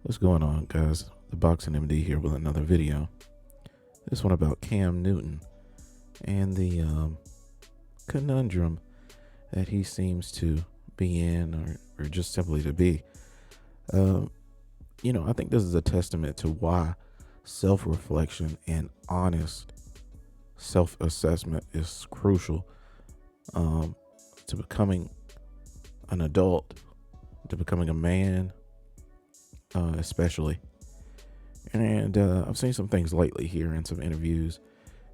What's going on, guys? The Boxing MD here with another video. This one about Cam Newton and the conundrum that he seems to be in, or just simply to be. Um, I think this is a testament to why self reflection and honest self assessment is crucial um, to becoming an adult, to becoming a man, especially. And I've seen some things lately here in some interviews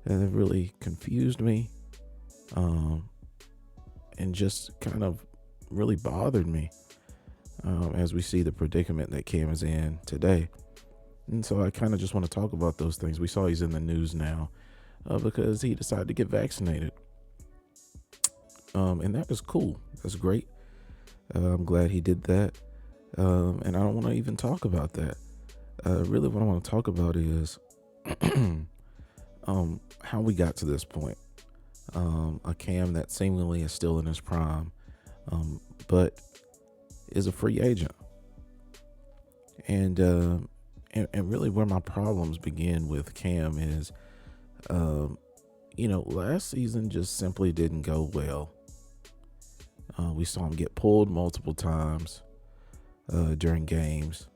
that have really confused me, um, and just kind of really bothered me as we see the predicament that Cam is in today. And so I kind of just want to talk about those things. We saw he's in the news now because he decided to get vaccinated. And that was cool. That's great. I'm glad he did that. And I don't want to even talk about that. Really, what I want to talk about is how we got to this point. A Cam that seemingly is still in his prime, but is a free agent. And really where my problems begin with Cam is, last season just simply didn't go well. We saw him get pulled multiple times during games,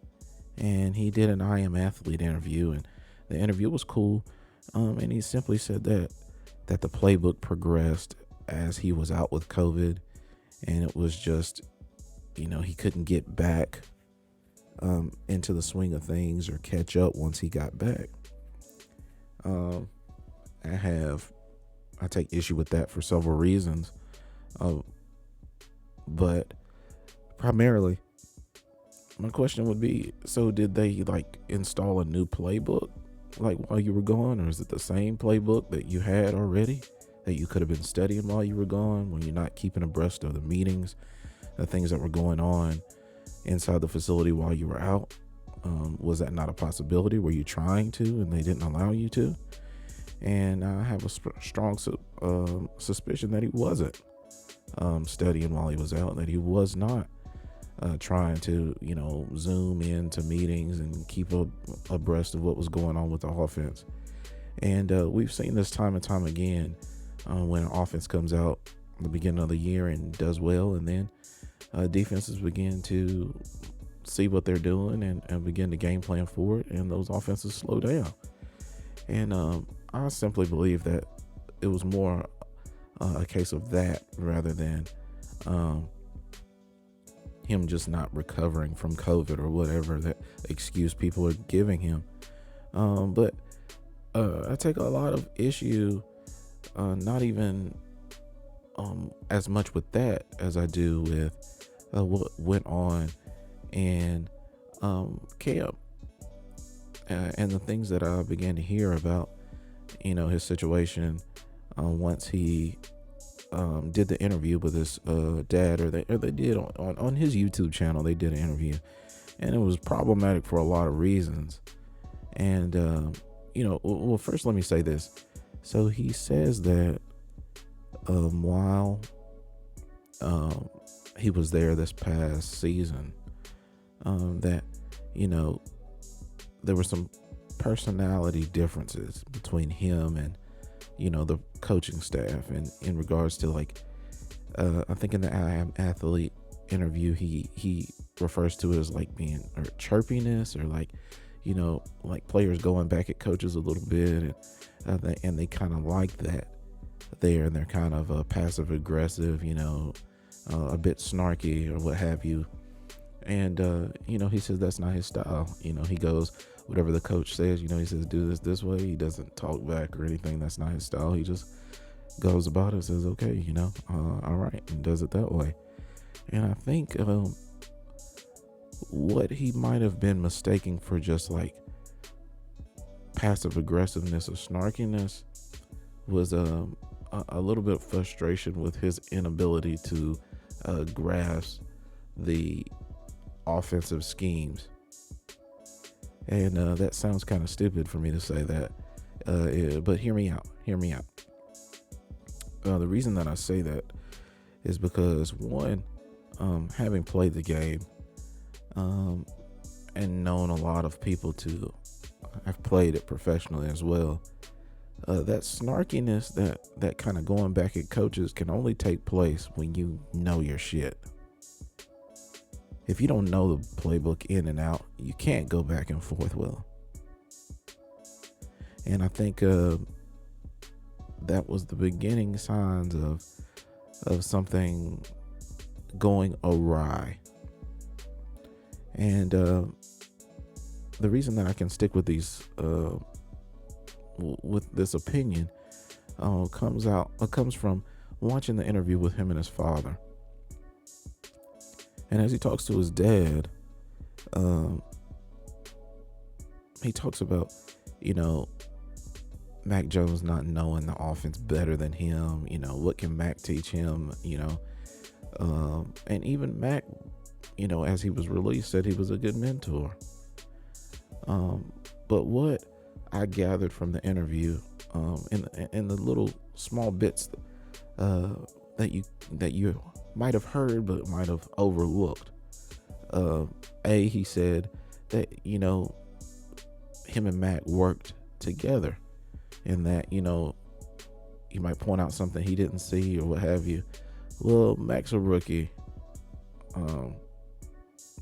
and he did an I Am Athlete interview, and the interview was cool. And he simply said that the playbook progressed as he was out with COVID, and it was just, he couldn't get back into the swing of things or catch up once he got back. I take issue with that for several reasons, but primarily my question would be, so did they install a new playbook while you were gone, or is it the same playbook that you had already that you could have been studying while you were gone, when you're not keeping abreast of the meetings, the things that were going on inside the facility while you were out? Was that not a possibility? Were you trying to and they didn't allow you to? And I have a strong suspicion that he wasn't studying while he was out, that he was not trying to, zoom into meetings and keep abreast of what was going on with the offense. And we've seen this time and time again when an offense comes out at the beginning of the year and does well, and then defenses begin to see what they're doing and begin to game plan for it, and those offenses slow down. And I simply believe that it was more a case of that rather than him just not recovering from COVID or whatever that excuse people are giving him. But I take a lot of issue, not even as much with that as I do with what went on in camp, and the things that I began to hear about, his situation once he did the interview with his dad, or they did on his YouTube channel. They did an interview, and it was problematic for a lot of reasons. And well, first let me say this. So he says that while he was there this past season, that there were some personality differences between him and the coaching staff, and in regards to I think in the I Am Athlete interview, he refers to it as being or chirpiness, or players going back at coaches a little bit, and they kind of like that there, and they're kind of passive aggressive, a bit snarky or what have you. And he says that's not his style. He goes, whatever the coach says, he says do this way. He doesn't talk back or anything. That's not his style. He just goes about it, says okay, all right, and does it that way. And I think what he might have been mistaking for just passive aggressiveness or snarkiness was a little bit of frustration with his inability to grasp the offensive schemes. And that sounds kind of stupid for me to say that, but hear me out. The reason that I say that is because, one, having played the game, and known a lot of people to have played it professionally as well. That snarkiness, that kind of going back at coaches can only take place when you know your shit. If you don't know the playbook in and out, you can't go back and forth with them. And I think that was the beginning signs of something going awry. And the reason that I can stick with these with this opinion comes from watching the interview with him and his father. And as he talks to his dad, he talks about, Mac Jones not knowing the offense better than him. What can Mac teach him? And even Mac, as he was released, said he was a good mentor. But what I gathered from the interview, in the little small bits that you might have heard but might have overlooked, he said that him and Mac worked together, and that you might point out something he didn't see or what have you. Well, Mac's a rookie.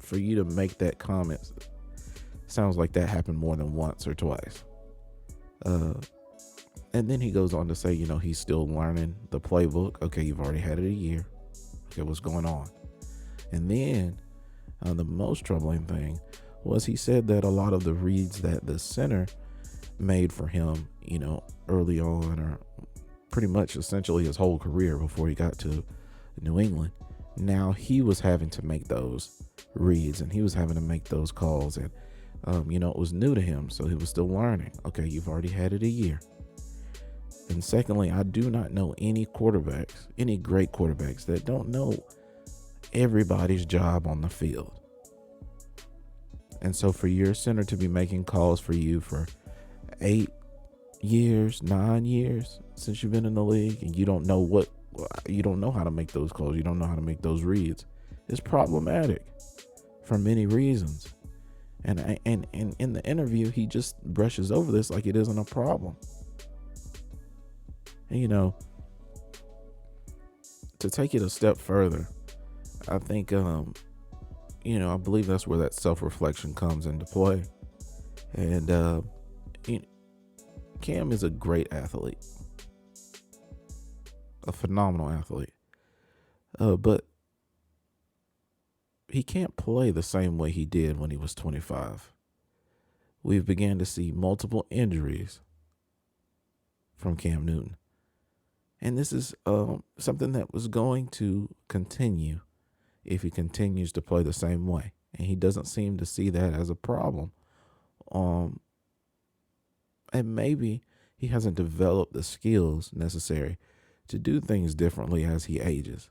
For you to make that comment sounds like that happened more than once or twice. And then he goes on to say, he's still learning the playbook. Okay, you've already had it a year. Okay, what's going on? And then the most troubling thing was he said that a lot of the reads that the center made for him, early on, or pretty much essentially his whole career before he got to New England, now he was having to make those reads and he was having to make those calls. And it was new to him, so he was still learning. Okay, you've already had it a year. And secondly, I do not know any great quarterbacks that don't know everybody's job on the field. And so for your center to be making calls for you for 9 years since you've been in the league, and you don't know how to make those calls, you don't know how to make those reads, is problematic for many reasons. And in the interview, he just brushes over this like it isn't a problem. And, to take it a step further, I think, I believe that's where that self-reflection comes into play. And Cam is a great athlete, a phenomenal athlete, but he can't play the same way he did when he was 25. We've began to see multiple injuries from Cam Newton. And this is something that was going to continue if he continues to play the same way. And he doesn't seem to see that as a problem. And maybe he hasn't developed the skills necessary to do things differently as he ages.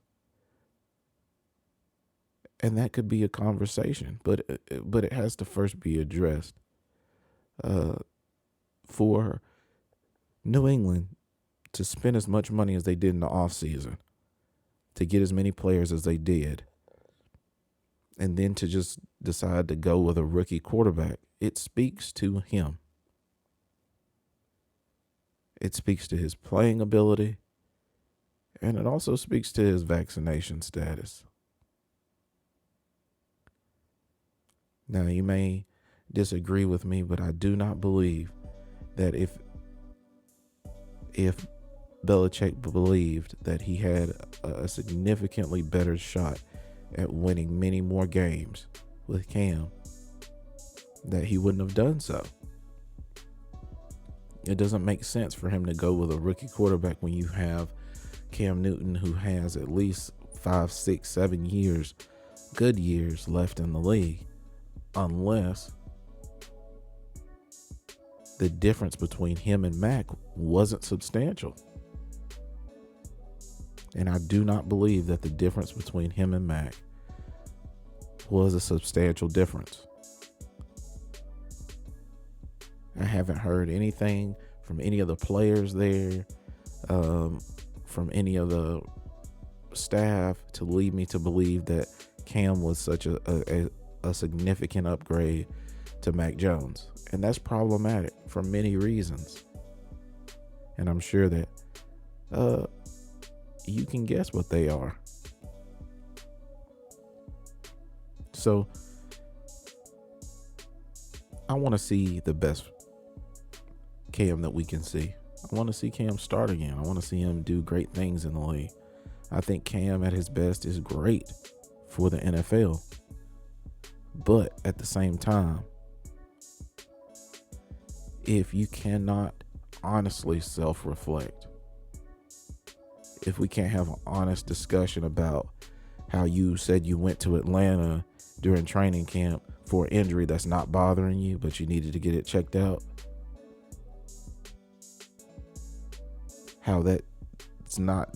And that could be a conversation, but it has to first be addressed. For New England to spend as much money as they did in the offseason, to get as many players as they did, and then to just decide to go with a rookie quarterback, it speaks to him. It speaks to his playing ability, and it also speaks to his vaccination status. Now, you may disagree with me, but I do not believe that if Belichick believed that he had a significantly better shot at winning many more games with Cam, that he wouldn't have done so. It doesn't make sense for him to go with a rookie quarterback when you have Cam Newton, who has at least 5, 6, 7 years, good years left in the league, unless the difference between him and Mac wasn't substantial. And I do not believe that the difference between him and Mac was a substantial difference. I haven't heard anything from any of the players there, from any of the staff, to lead me to believe that Cam was such a a significant upgrade to Mac Jones. And that's problematic for many reasons. And I'm sure that you can guess what they are. So I want to see the best Cam that we can see. I want to see Cam start again. I want to see him do great things in the league. I think Cam at his best is great for the NFL. But at the same time, if you cannot honestly self-reflect, if we can't have an honest discussion about how you said you went to Atlanta during training camp for an injury that's not bothering you, but you needed to get it checked out, how that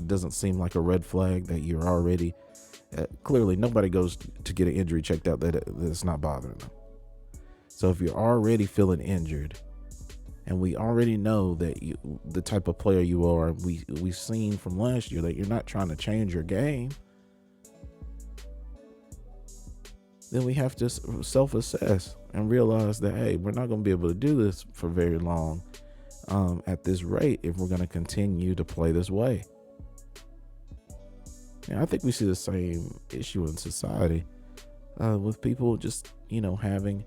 doesn't seem like a red flag that you're already clearly nobody goes to get an injury checked out that it's not bothering them. So if you're already feeling injured, and we already know that the type of player you are, we've seen from last year that you're not trying to change your game, then we have to self-assess and realize that, hey, we're not going to be able to do this for very long at this rate if we're going to continue to play this way. And I think we see the same issue in society with people just, having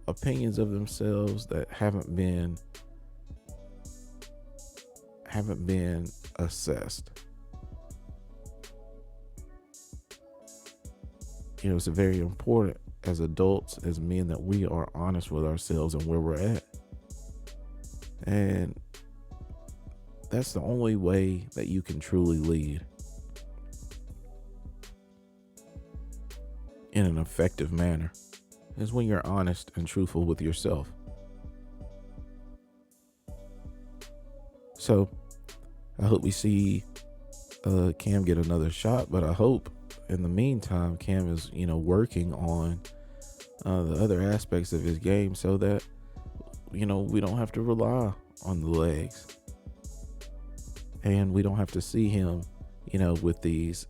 opinions of themselves that haven't been assessed. It's very important as adults, as men, that we are honest with ourselves and where we're at. And that's the only way that you can truly lead in an effective manner, is when you're honest and truthful with yourself. So I hope we see Cam get another shot, but I hope in the meantime Cam is working on the other aspects of his game so that we don't have to rely on the legs, and we don't have to see him with these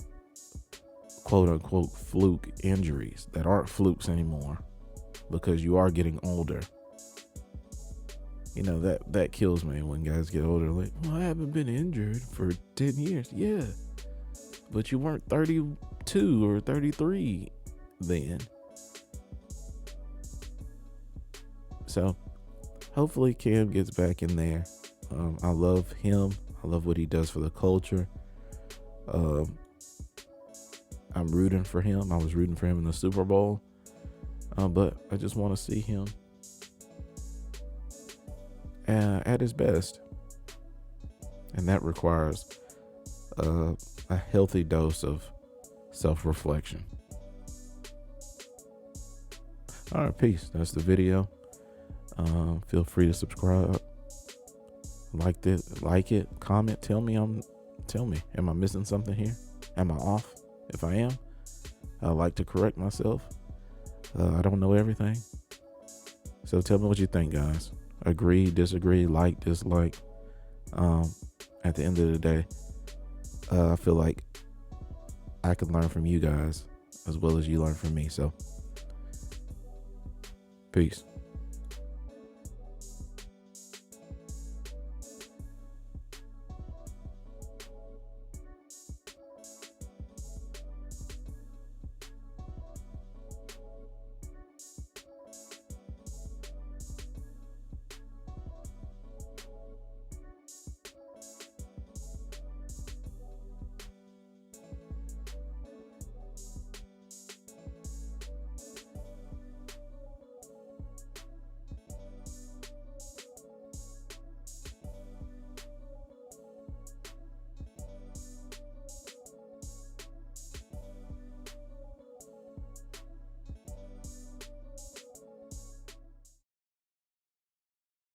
quote unquote fluke injuries that aren't flukes anymore, because you are getting older. That kills me when guys get older. Like, well, I haven't been injured for 10 years. Yeah, but you weren't 32 or 33 then. So hopefully Cam gets back in there. I love him. I love what he does for the culture. I'm rooting for him. I was rooting for him in the Super Bowl. But I just want to see him at his best. And that requires a healthy dose of self-reflection. All right, peace. That's the video. Feel free to subscribe. Like it, comment, tell me, am I missing something here? Am I off? If I am, I like to correct myself. I don't know everything. So tell me what you think, guys. Agree, disagree, like, dislike. At the end of the day, I feel like I can learn from you guys as well as you learn from me. So, peace.